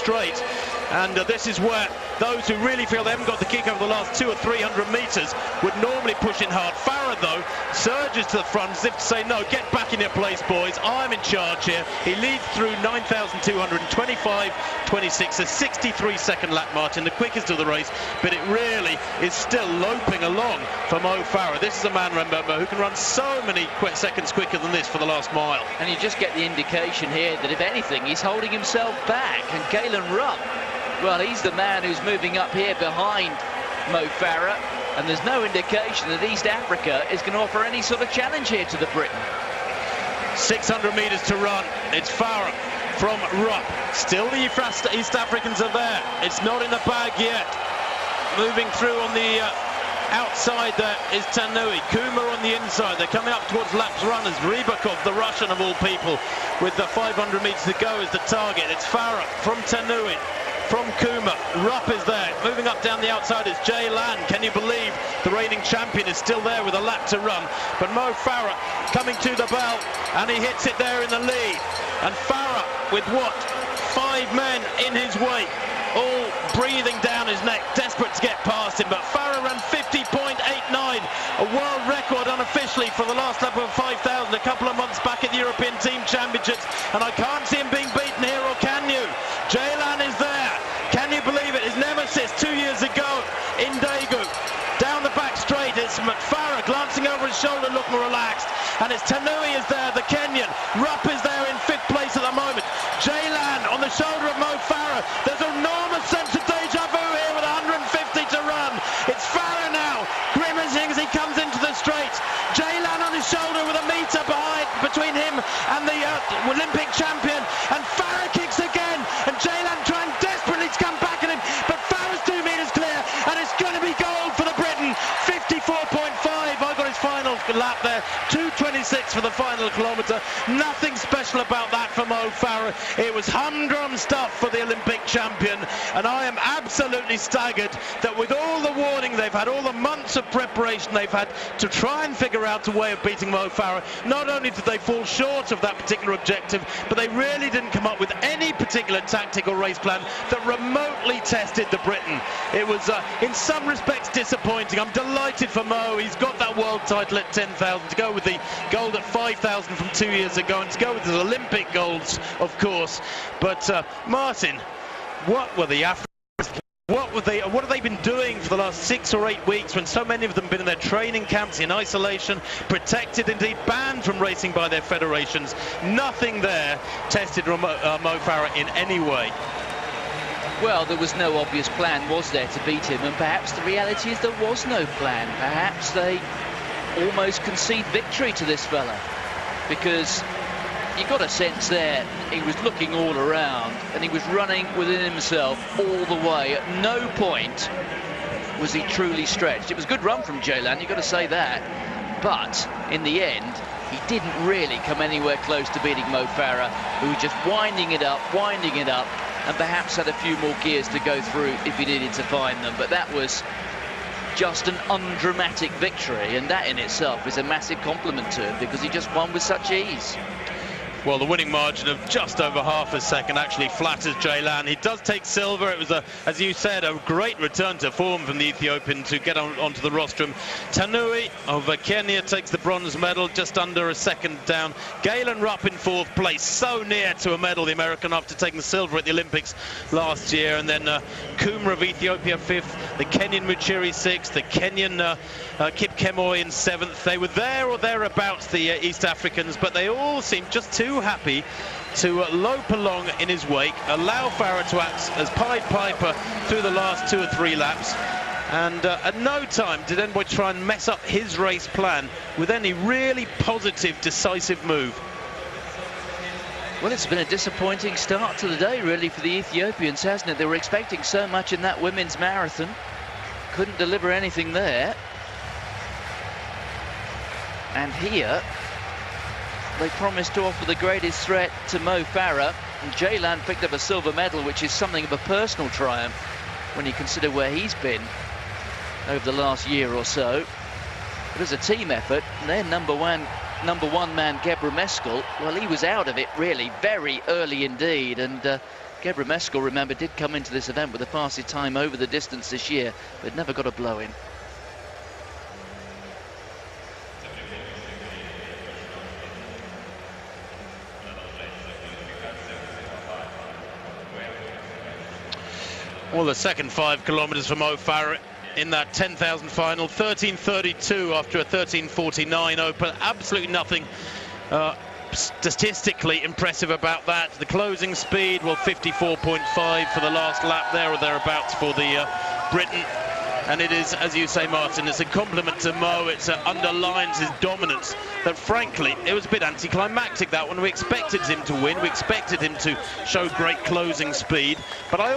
straight. And this is where those who really feel they haven't got the kick over the last 200 or 300 metres would normally push in hard. Farah, though, surges to the front as if to say, no, get back in your place, boys. I'm in charge here. He leads through 9,225.26, a 63-second lap margin, the quickest of the race, but it really is still loping along for Mo Farah. This is a man, remember, who can run so many seconds quicker than this for the last mile. And you just get the indication here that, if anything, he's holding himself back. And Galen Rupp, well, he's the man who's moving up here behind Mo Farah, and there's no indication that East Africa is going to offer any sort of challenge here to the Briton. 600 metres to run. It's Farah from Rupp. Still the East Africans are there. It's not in the bag yet. Moving through on the outside there is Tanui. Kuma on the inside. They're coming up towards laps runners. Rybakov, the Russian of all people, with the 500 metres to go as the target. It's Farah from Tanui. From Kuma, Rupp is there. Moving up down the outside is Jay Lan. Can you believe the reigning champion is still there with a lap to run? But Mo Farah coming to the bell, and he hits it there in the lead. And Farah with what? 5 men in his wake, all breathing down his neck, desperate to get past him. But Farah ran 50.89, a world record unofficially for the last lap of 5,000 a couple of months back at the European Team Championships. And I can't see him being beaten here, or can you? Jay Lan is there. Can you believe it? His nemesis 2 years ago in Daegu. Down the back straight, it's Farah glancing over his shoulder, looking relaxed. And it's Tanui is there, the Kenyan. Rupp is there in 5th place at the moment. Jay Lan on the shoulder of Mo Farah. There's an enormous sense of deja vu here with 150 to run. It's Farah now, grimacing as he comes into the straight. Jay Lan on his shoulder with a metre between him and the Olympic champion. And Farah kicks again. And Jay Lan trying desperately to come back at him. But Farah's 2 metres clear. And it's going to be gold for the Briton. 54.5. I got his final lap there. 2:26 for the final kilometre. Nothing special about that for Mo Farah. It was humdrum stuff for the Olympic champion. And I am absolutely staggered that with all the warning they've had, all the months of preparation they've had to try and figure out a way of beating Mo Farah, not only did they fall short of that particular objective, but they really didn't come up with any particular tactic or race plan that remotely tested the Briton. It was in some respects disappointing. I'm delighted for Mo. He's got that world title at 10,000, to go with the gold at 5,000 from 2 years ago, and to go with his Olympic golds, of course. But Martin, what were the Africans? What have they been doing for the last 6 or 8 weeks, when so many of them have been in their training camps in isolation, protected, indeed banned from racing by their federations? Nothing there tested Mo Farah in any way. Well, there was no obvious plan, was there, to beat him? And perhaps the reality is there was no plan. Perhaps they almost concede victory to this fella, because you got a sense there he was looking all around and he was running within himself all the way. At no point was he truly stretched. It was a good run from Jay Lan, you've got to say that, but in the end he didn't really come anywhere close to beating Mo Farah, who was just winding it up, and perhaps had a few more gears to go through if he needed to find them. But that was just an undramatic victory, and that in itself is a massive compliment to him, because he just won with such ease. Well, the winning margin of just over half a second actually flatters Jay Lan. He does take silver. It was, as you said, a great return to form from the Ethiopian to get onto the rostrum. Tanui of Kenya takes the bronze medal, just under a second down. Galen Rupp in 4th place, so near to a medal, the American, after taking the silver at the Olympics last year. And then Kuma of Ethiopia 5th, the Kenyan Muchiri 6th, the Kenyan Kip Kemoy in 7th. They were there or thereabouts, the East Africans, but they all seemed just too happy to lope along in his wake, allow Farah to act as Pied Piper through the last 2 or 3 laps, and at no time did anybody try and mess up his race plan with any really positive, decisive move. Well, it's been a disappointing start to the day, really, for the Ethiopians, hasn't it? They were expecting so much in that women's marathon, couldn't deliver anything there, and here they promised to offer the greatest threat to Mo Farah, and Jay Lan picked up a silver medal, which is something of a personal triumph when you consider where he's been over the last year or so. But as a team effort, their number one man, Gebra Meskel, well, he was out of it really very early indeed, and Gebre Meskel, remember, did come into this event with the fastest time over the distance this year, but never got a blow in. Well, the second 5 kilometres for Mo Farah in that 10,000 final, 13:32 after a 13:49 open. Absolutely nothing statistically impressive about that. The closing speed, well, 54.5 for the last lap there or thereabouts for the Briton. And it is, as you say, Martin, it's a compliment to Mo. It underlines his dominance. That, frankly, it was a bit anticlimactic, that one. We expected him to win. We expected him to show great closing speed. But I